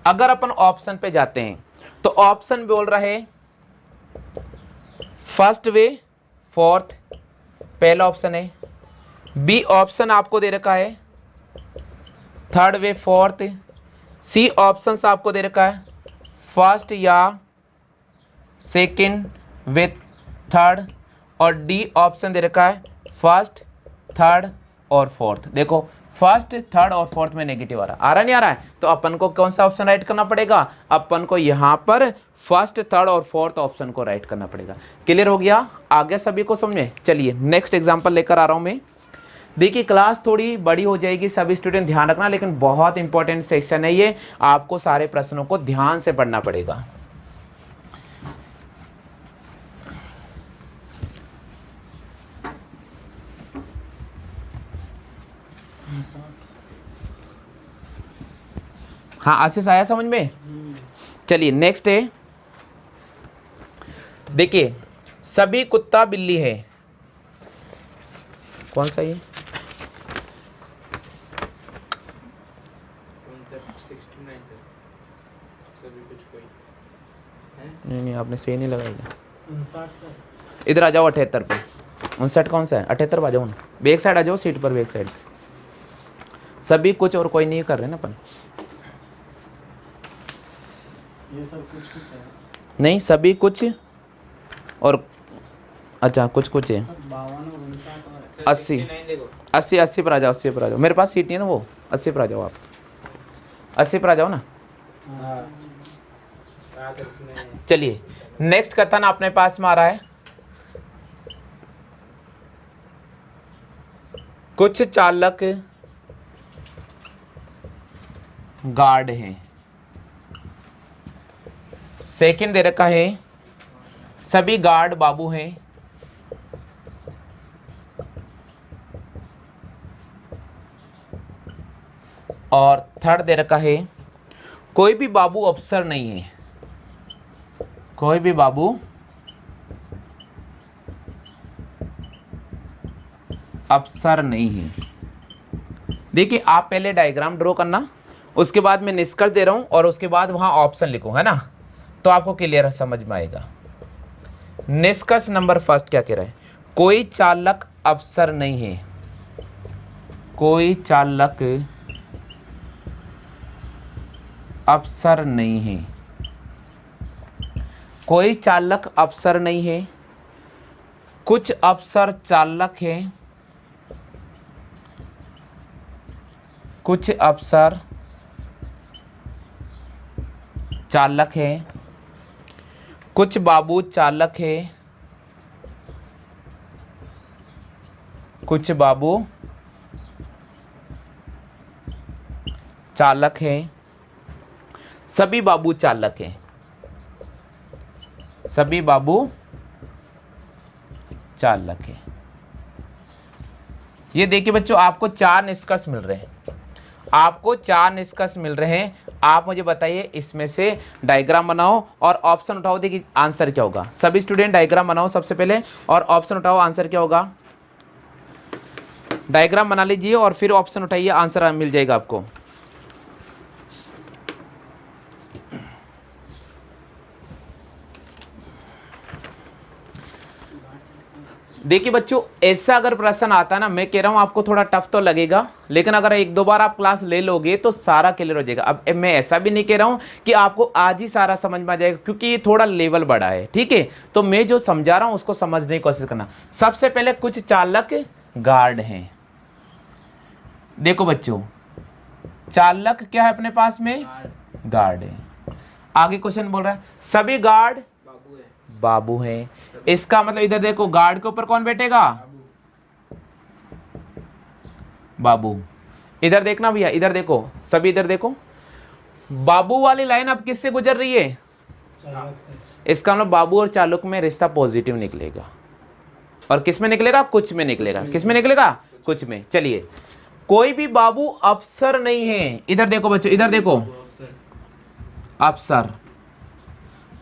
अगर अपन ऑप्शन पे जाते हैं तो ऑप्शन बोल रहा है फर्स्ट वे फोर्थ, पहला ऑप्शन है। बी ऑप्शन आपको दे रखा है थर्ड वे फोर्थ। सी ऑप्शन आपको दे रखा है फर्स्ट या सेकंड वे थर्ड। और डी ऑप्शन दे रखा है फर्स्ट थर्ड और फोर्थ। देखो फर्स्ट थर्ड और फोर्थ में नेगेटिव आ रहा नहीं आ रहा है, तो अपन को कौन सा ऑप्शन राइट करना पड़ेगा? अपन को यहाँ पर फर्स्ट थर्ड और फोर्थ ऑप्शन को राइट करना पड़ेगा। क्लियर हो गया? आ गया सभी को समझ में? चलिए नेक्स्ट एग्जांपल लेकर आ रहा हूँ मैं। देखिए क्लास थोड़ी बड़ी हो जाएगी, सभी स्टूडेंट ध्यान रखना, लेकिन बहुत इंपॉर्टेंट सेक्शन है ये, आपको सारे प्रश्नों को ध्यान से पढ़ना पड़ेगा। हाँ आशीष आया समझ में? चलिए नेक्स्ट है, देखिए सभी कुत्ता बिल्ली है, कौन सा ये? नहीं आपने सही नहीं लगाया। इधर आ जाओ 78 पे। 59 कौन सा है? 78 आ जाओ ना, बैक साइड आ जाओ, सीट पर बैक साइड। सभी कुछ और कोई नहीं कर रहे ना अपन, ये सब कुछ है। नहीं सभी कुछ और अच्छा कुछ है। 80 पर आ जाओ, 80 पर आ जाओ, मेरे पास सीट नहीं है ना वो, 80 पर आ जाओ आप, 80 पर आ जाओ ना। चलिए नेक्स्ट कथन अपने पास में आ रहा है, कुछ चालक गार्ड हैं। सेकंड दे रखा है सभी गार्ड बाबू हैं। और थर्ड दे रखा है कोई भी बाबू अफसर नहीं है, कोई भी बाबू अफसर नहीं है। देखिए आप पहले डायग्राम ड्रॉ करना, उसके बाद मैं निष्कर्ष दे रहा हूं और उसके बाद वहां ऑप्शन लिखूं, है ना, तो आपको क्लियर समझ में आएगा। निष्कर्ष नंबर फर्स्ट क्या कह रहा है? कोई चालक अफसर नहीं है, कोई चालक अफसर नहीं है, कोई चालक अफसर नहीं है, कुछ अफसर चालक है, कुछ अफसर चालक है, कुछ बाबू चालक है, कुछ बाबू चालक है, सभी बाबू चालक हैं, सभी बाबू चालक है। ये देखिए बच्चों आपको 4 निष्कर्ष मिल रहे हैं, आपको 4 निष्कर्ष मिल रहे हैं। आप मुझे बताइए इसमें से डायग्राम बनाओ और ऑप्शन उठाओ, देखिए आंसर क्या होगा। सभी स्टूडेंट डायग्राम बनाओ सबसे पहले और ऑप्शन उठाओ, आंसर क्या होगा। डायग्राम बना लीजिए और फिर ऑप्शन उठाइए, आंसर मिल जाएगा आपको। देखिए बच्चों, ऐसा अगर प्रश्न आता है ना, मैं कह रहा हूं आपको थोड़ा टफ तो लगेगा, लेकिन अगर एक दो बार आप क्लास ले लोगे तो सारा क्लियर हो जाएगा। अब मैं ऐसा भी नहीं कह रहा हूं कि आपको आज ही सारा समझ में आ जाएगा, क्योंकि ये थोड़ा लेवल बड़ा है, ठीक है। तो मैं जो समझा रहा हूं उसको समझने की कोशिश करना। सबसे पहले कुछ चालक गार्ड हैं। देखो बच्चों, चालक क्या है अपने पास में? गार्ड है। आगे क्वेश्चन बोल रहा है सभी गार्ड बाबू हैं। इसका मतलब इधर देखो, गार्ड के ऊपर कौन बैठेगा? बाबू। इधर देखना भैया, इधर देखो, सभी इधर देखो। बाबू वाली लाइन अब किससे गुजर रही है? चालक से। इसका मतलब बाबू और चालक में रिश्ता पॉजिटिव निकलेगा। और किस में निकलेगा? कुछ में निकलेगा। किस में निकलेगा? कुछ में। चलिए, कोई भी बाबू अफसर नहीं है। इधर देखो बच्चों, इधर देखो, अफसर।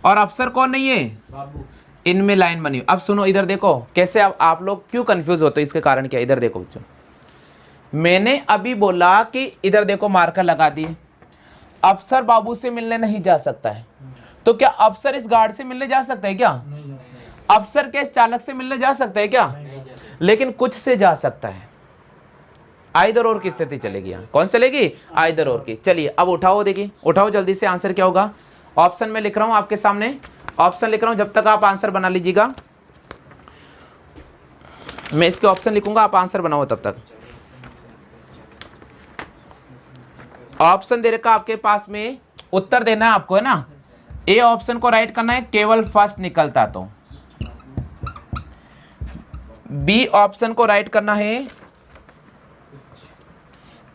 और अफसर कौन नहीं है? बाबू। इनमें लाइन बनी। अब सुनो, इधर देखो कैसे आप लोग क्यों कंफ्यूज होते हो, इसके कारण क्या? इधर देखो बच्चों, मैंने अभी बोला कि इधर देखो मार्कर लगा दिए। अफसर बाबू से मिलने नहीं जा सकता है, तो क्या अफसर इस गार्ड से मिलने जा सकता है क्या? नहीं जा सकता। अफसर के इस चालक से मिलने जा सकता है क्या? नहीं जा सकता। लेकिन कुछ से जा सकता है। आइदर और की स्थिति चलेगी यहाँ। कौन चलेगी? आइदर और की। चलिए अब उठाओ, देखिए उठाओ जल्दी से, आंसर क्या होगा? ऑप्शन में लिख रहा हूं आपके सामने, ऑप्शन लिख रहा हूं, जब तक आप आंसर बना लीजिएगा। मैं इसके ऑप्शन लिखूंगा, आप आंसर बनाओ तब तक। ऑप्शन दे रखा आपके पास में, उत्तर देना है आपको, है ना। ए ऑप्शन को राइट करना है, केवल फर्स्ट निकलता तो। बी ऑप्शन को राइट करना है,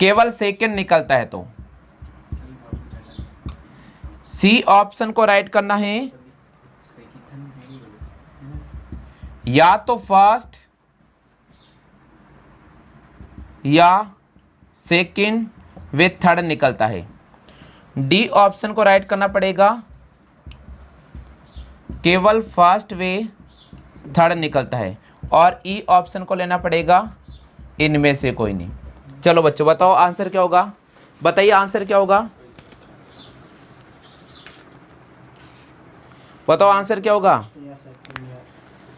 केवल सेकंड निकलता है तो। सी ऑप्शन को राइट करना है, या तो फर्स्ट या सेकंड वे थर्ड निकलता है। डी ऑप्शन को राइट करना पड़ेगा, केवल फर्स्ट वे थर्ड निकलता है। और ई ऑप्शन को लेना पड़ेगा, इनमें से कोई नहीं। चलो बच्चों बताओ आंसर क्या होगा? बताइए आंसर क्या होगा? बताओ आंसर क्या होगा? या सेकंड या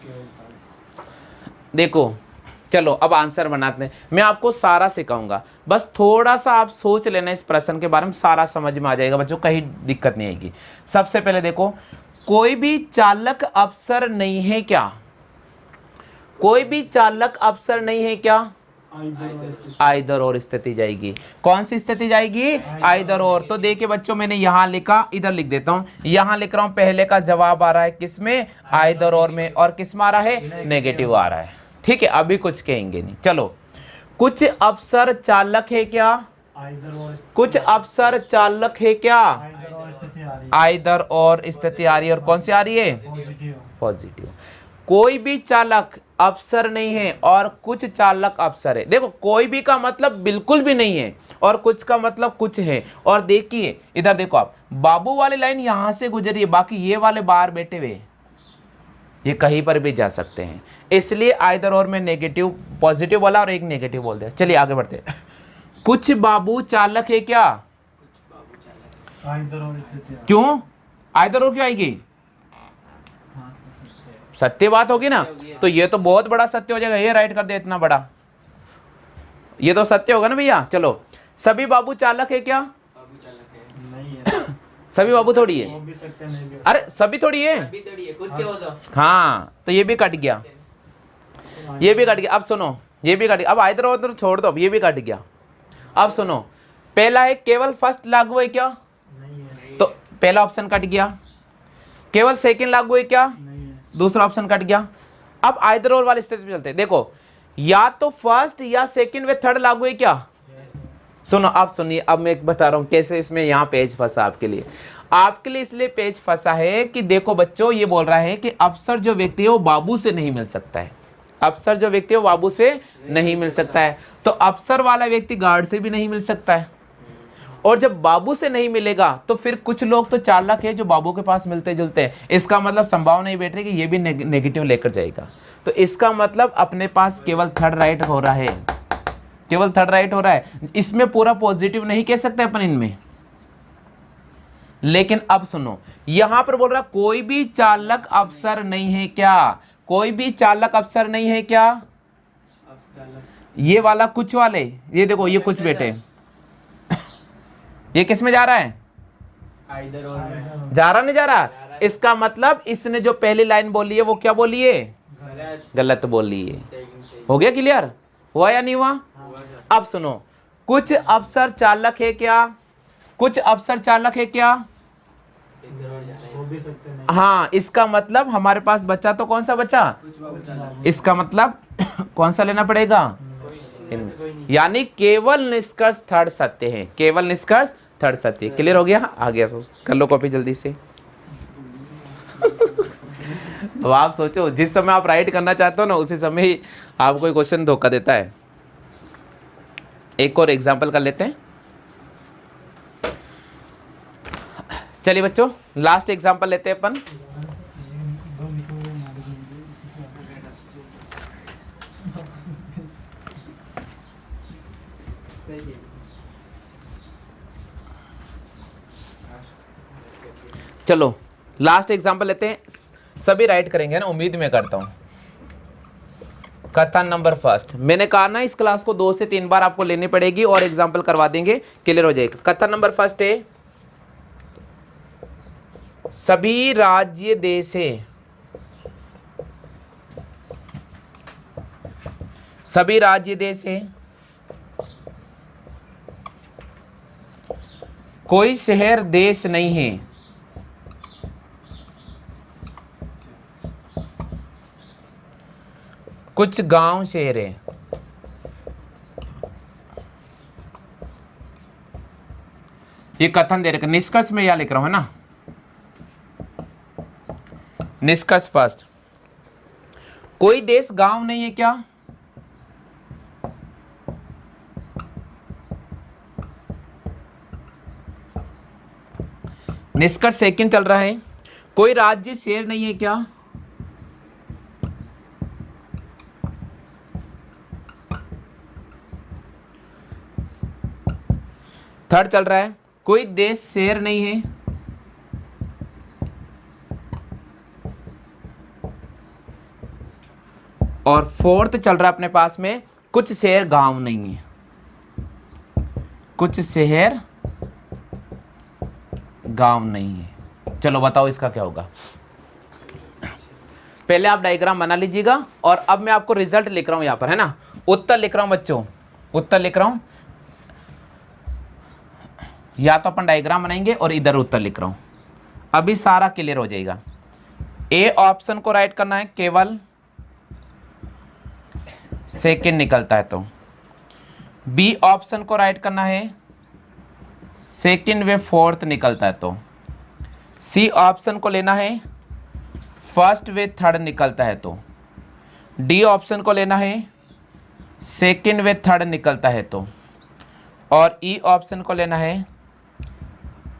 केवल थर्ड। देखो चलो अब आंसर बनाते हैं। मैं आपको सारा सिखाऊंगा, बस थोड़ा सा आप सोच लेना इस प्रश्न के बारे में, सारा समझ में आ जाएगा बच्चों, कहीं दिक्कत नहीं आएगी। सबसे पहले देखो, कोई भी चालक अफसर नहीं है क्या? कोई भी चालक अफसर नहीं है क्या? आइदर और स्थिति जाएगी। कौन सी स्थिति जाएगी? आइदर और। तो देखिए बच्चों, मैंने यहां लिखा, इधर लिख देता हूं, यहां लिख रहा हूं, पहले का जवाब आ रहा है किसमें? आइदर और में। और किस में आ रहा है? नेगेटिव आ रहा है। ठीक है, अभी कुछ कहेंगे नहीं। चलो, कुछ अफसर चालक है क्या? आइदर और। कुछ अफसर चालक है क्या? आइदर और स्थिति आ रही है। आइदर और स्थिति आ रही है। और कौन सी आ रही है? पॉजिटिव। पॉजिटिव। कोई भी चालक अफसर नहीं है और कुछ चालक अफसर है। देखो, कोई भी का मतलब बिल्कुल भी नहीं है, और कुछ का मतलब कुछ है। और देखिए इधर देखो आप, बाबू वाली लाइन यहां से गुजरी है, बाकी ये वाले बाहर बैठे हुए, ये कहीं पर भी जा सकते हैं। इसलिए आइदर और में नेगेटिव पॉजिटिव बोला और एक नेगेटिव बोल दिया। चलिए आगे बढ़ते हैं। कुछ बाबू चालक है क्या? आइदर और स्थिति। क्यों आइदर और क्यों आएगी? हाँ, सत्य है। सत्य बात होगी ना, तो ये तो बहुत बड़ा सत्य हो जाएगा। ये राइट कर दे इतना बड़ा, ये तो सत्य होगा ना भैया। चलो, सभी बाबू चालक है क्या? नहीं है। सभी बाबू थोड़ी है। हो भी सकते हैं, नहीं भी हो अरे सभी थोड़ी है। हाँ, तो ये भी कट गया, सकते। ये भी कट गया। अब सुनो, ये भी कट गया। अब आइदर और छोड़ दो, अब ये भी कट गया। अब सुनो, पहला है केवल फर्स्ट लागू है क्या? नहीं है। तो पहला ऑप्शन कट गया। केवल सेकंड लागू है क्या? नहीं है। दूसरा ऑप्शन कट गया। अब आइदर और वाली स्थिति पे चलते हैं। देखो, या तो फर्स्ट या सेकंड वे थर्ड लागू है क्या? सुनो, अब सुनिए, अब मैं एक बता रहा हूं कैसे इसमें यहाँ पेज फंसा आपके लिए। आपके लिए इसलिए पेज फंसा है कि देखो बच्चों, ये बोल रहा है कि अफसर जो व्यक्ति है वो बाबू से नहीं मिल सकता है। अफसर जो व्यक्ति है वो बाबू से नहीं मिल सकता है, तो अफसर वाला व्यक्ति गार्ड से भी नहीं मिल सकता है। और जब बाबू से नहीं मिलेगा तो फिर कुछ लोग तो चालक है जो बाबू के पास मिलते जुलते हैं। इसका मतलब संभावना ही बैठ रही है कि ये भी नेगेटिव लेकर जाएगा। तो इसका मतलब अपने पास केवल थर्ड राइट हो रहा है, केवल थर्ड राइट हो रहा है। इसमें पूरा पॉजिटिव नहीं कह सकते अपन इनमें। लेकिन अब सुनो, यहां पर बोल रहा कोई भी चालक अफसर नहीं है क्या? कोई भी चालक अफसर नहीं है क्या? अब चालक ये वाला कुछ वाले, ये देखो ये कुछ बेटे, ये किस में जा रहा है? आइदर और में जा रहा नहीं जा रहा? इसका मतलब इसने जो पहली लाइन बोली है वो क्या बोली है? गलत गलत बोली है। सही हो गया क्लियर? हुआ या नहीं हुआ? हुआ सर अब सुनो, कुछ अफसर चालक है क्या? कुछ अफसर चालक है क्या? इधर और जा रहा है हो भी सकते नहीं हाँ, इसका मतलब हमारे पास बचा तो कौन सा बचा? कुछ बाबू चालक इसका मतलब कौन सा लेना पड़ेगा? कोई नहीं यानी केवल निष्कर्ष थर्ड सत्य है, केवल निष्कर्ष थर्ड सत्य। क्लियर हो गया? आ गया, सो कर लो कॉपी जल्दी से। अब आप सोचो, जिस समय आप राइट करना चाहते हो ना उसी समय ही आपको क्वेश्चन धोखा देता है। एक और एग्जाम्पल कर लेते हैं। चलिए बच्चों, लास्ट एग्जाम्पल लेते हैं अपन। चलो लास्ट एग्जाम्पल लेते हैं, सभी राइट करेंगे ना, उम्मीद मैं करता हूं। कथन नंबर फर्स्ट, मैंने कहा ना इस क्लास को 2 से 3 बार आपको लेनी पड़ेगी और एग्जाम्पल करवा देंगे, क्लियर हो जाएगा। कथन नंबर फर्स्ट है, सभी राज्य देश है, सभी राज्य देश है, कोई शहर देश नहीं है, कुछ गांव शहर है। ये कथन दे रखे, निष्कर्ष में या लिख रहा हूं है ना। निष्कर्ष फर्स्ट, कोई देश गांव नहीं है क्या? निष्कर्ष सेकंड चल रहा है, कोई राज्य शहर नहीं है क्या? थर्ड चल रहा है, कोई देश शहर नहीं है। और फोर्थ चल रहा है अपने पास में, कुछ शहर गांव नहीं है, कुछ शहर गांव नहीं है। चलो बताओ इसका क्या होगा। पहले आप डायग्राम बना लीजिएगा और अब मैं आपको रिजल्ट लिख रहा हूं यहां पर, है ना। उत्तर लिख रहा हूं बच्चों, उत्तर लिख रहा हूं, या तो अपन डायग्राम बनाएंगे और इधर उत्तर लिख रहा हूं। अभी सारा क्लियर हो जाएगा। ए ऑप्शन को राइट करना है केवल सेकंड निकलता है तो, बी ऑप्शन को राइट करना है सेकंड वे फोर्थ निकलता है तो, सी ऑप्शन को लेना है फर्स्ट वे थर्ड निकलता है तो, डी ऑप्शन को लेना है सेकंड वे थर्ड निकलता है तो, और ई ऑप्शन को लेना है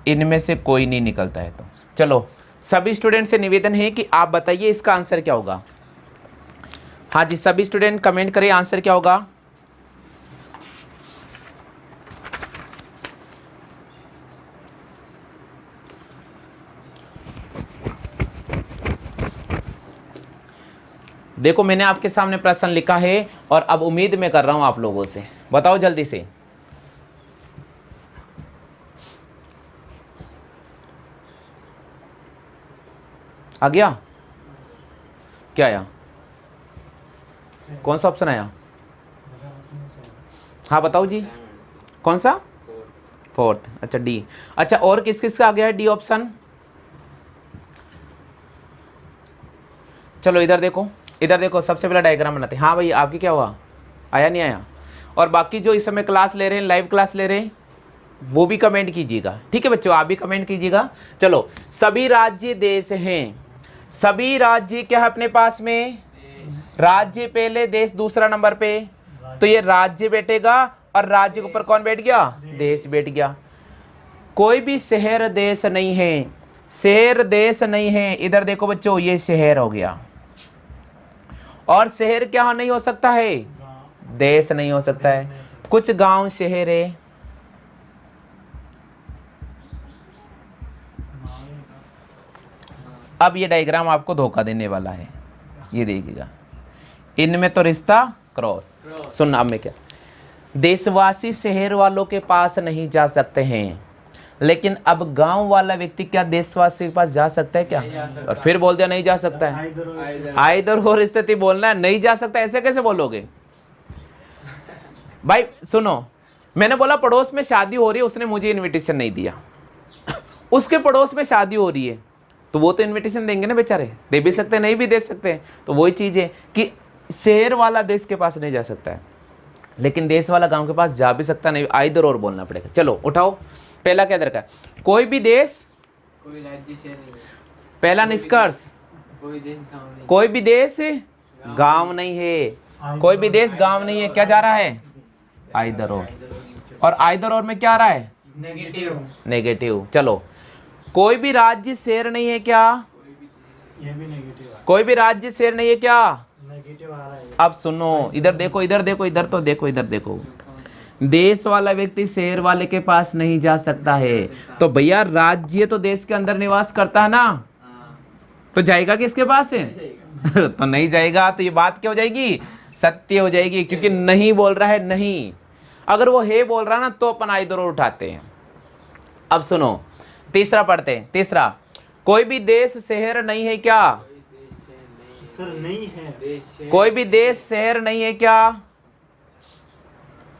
इनमें से कोई नहीं निकलता है तो। चलो सभी स्टूडेंट से निवेदन है कि आप बताइए इसका आंसर क्या होगा। हाँ जी, सभी स्टूडेंट कमेंट करें आंसर क्या होगा। देखो मैंने आपके सामने प्रश्न लिखा है और अब उम्मीद मैं कर रहा हूं आप लोगों से, बताओ जल्दी से। आ गया? क्या आया? कौन सा ऑप्शन आया? हाँ बताओ जी, कौन सा? फोर्थ। अच्छा डी। अच्छा और किस किस का आ गया है डी ऑप्शन? चलो इधर देखो, इधर देखो, सबसे पहला डायग्राम बनाते हैं। हाँ भाई आपकी क्या हुआ, आया नहीं आया? और बाकी जो इस समय क्लास ले रहे हैं, लाइव क्लास ले रहे हैं, वो भी कमेंट कीजिएगा। ठीक है बच्चों, आप भी कमेंट कीजिएगा। चलो सभी राज्य देश हैं, सभी राज्य क्या है अपने पास में? राज्य पहले, देश दूसरा नंबर पे, तो ये राज्य बैठेगा और राज्य के ऊपर कौन बैठ गया? देश बैठ गया। कोई भी शहर देश नहीं है, शहर देश नहीं है। इधर देखो बच्चों, ये शहर हो गया, और शहर क्या नहीं हो सकता है? देश नहीं हो सकता है। कुछ गांव शहर है, अब ये डायग्राम आपको धोखा देने वाला है। ये देखिएगा, इनमें तो रिश्ता क्रॉस। सुन अब मैं क्या, देशवासी शहर वालों के पास नहीं जा सकते हैं, लेकिन अब गांव वाला व्यक्ति क्या देशवासी के पास जा सकता है क्या? और फिर बोल दिया नहीं जा सकता है। आइदर और स्थिति बोलना है, नहीं जा सकता ऐसे कैसे बोलोगे भाई? सुनो, मैंने बोला पड़ोस में शादी हो रही है, उसने मुझे इनविटेशन नहीं दिया, उसके पड़ोस में शादी हो रही है, तो वो तो इनविटेशन देंगे ना बेचारे, दे भी सकते हैं नहीं भी दे सकते हैं। तो वही चीज़ है कि शहर वाला देश के पास नहीं जा सकता है, लेकिन देश वाला गांव के पास जा भी सकता नहीं। आइदर और बोलना पड़ेगा। चलो उठाओ, पहला क्या दरकार, कोई भी देश, कोई राज्य शहर नहीं है, पहला निष्कर्ष, कोई देश गांव नहीं, कोई भी देश गांव नहीं है, कोई भी देश गांव नहीं है। क्या जा रहा है? आइदर और आइदर और में क्या आ रहा है? Negative, negative. चलो, कोई भी राज्य शहर नहीं है क्या? ये भी नेगेटिव है, कोई भी राज्य शहर नहीं है क्या? नेगेटिव आ रहा है। अब सुनो, इधर देखो, इधर देखो, इधर तो देखो, इधर देखो, देश वाला व्यक्ति शहर वाले के पास नहीं जा सकता है, तो भैया राज्य तो देश के अंदर निवास करता है ना, हाँ, तो जाएगा किसके पास है? जाएगा। तो नहीं जाएगा, तो ये बात क्या हो जाएगी? सत्य हो जाएगी, क्योंकि नहीं बोल रहा है नहीं। अगर वो है बोल रहा ना तो अपन आइदर और उठाते हैं। अब सुनो, तीसरा पढ़ते हैं। तीसरा, कोई भी देश शहर नहीं है क्या? सर नहीं है, देश कोई भी देश शहर नहीं है क्या?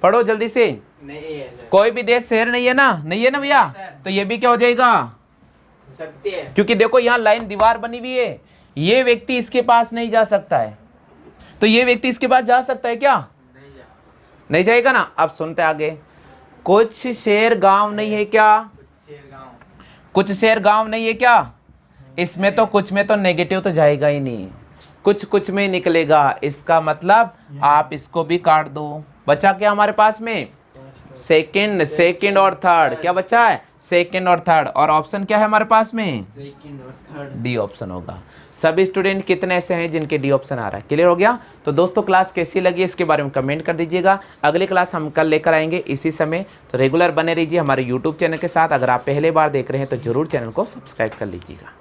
पढ़ो जल्दी से। नहीं है सर, कोई भी देश शहर नहीं है ना? नहीं है ना भैया? तो ये भी क्या हो जाएगा? सत्य है। क्योंकि देखो यहाँ लाइन दीवार बनी हुई है, ये व्यक्ति इसके पास नहीं जा सकता है, तो ये व्यक्ति इसके पास जा सकता है क्या? नहीं जा, नहीं जाएगा ना। अब सुनते आगे, कुछ शहर गांव नहीं है क्या? शहर गांव, कुछ शहर गांव नहीं है क्या? इसमें तो कुछ में तो नेगेटिव तो जाएगा ही नहीं, कुछ कुछ में निकलेगा, इसका मतलब आप इसको भी काट दो। बचा क्या हमारे पास में? सेकंड, सेकंड और थर्ड। क्या बचा है? सेकंड और थर्ड। और ऑप्शन क्या है हमारे पास में? सेकंड और थर्ड। डी ऑप्शन होगा। सभी स्टूडेंट कितने ऐसे हैं जिनके डी ऑप्शन आ रहा है? क्लियर हो गया? तो दोस्तों क्लास कैसी लगी इसके बारे में कमेंट कर दीजिएगा। अगली क्लास हम कल लेकर आएंगे इसी समय, तो रेगुलर बने रहिए हमारे यूट्यूब चैनल के साथ। अगर आप पहले बार देख रहे हैं तो जरूर चैनल को सब्सक्राइब कर लीजिएगा।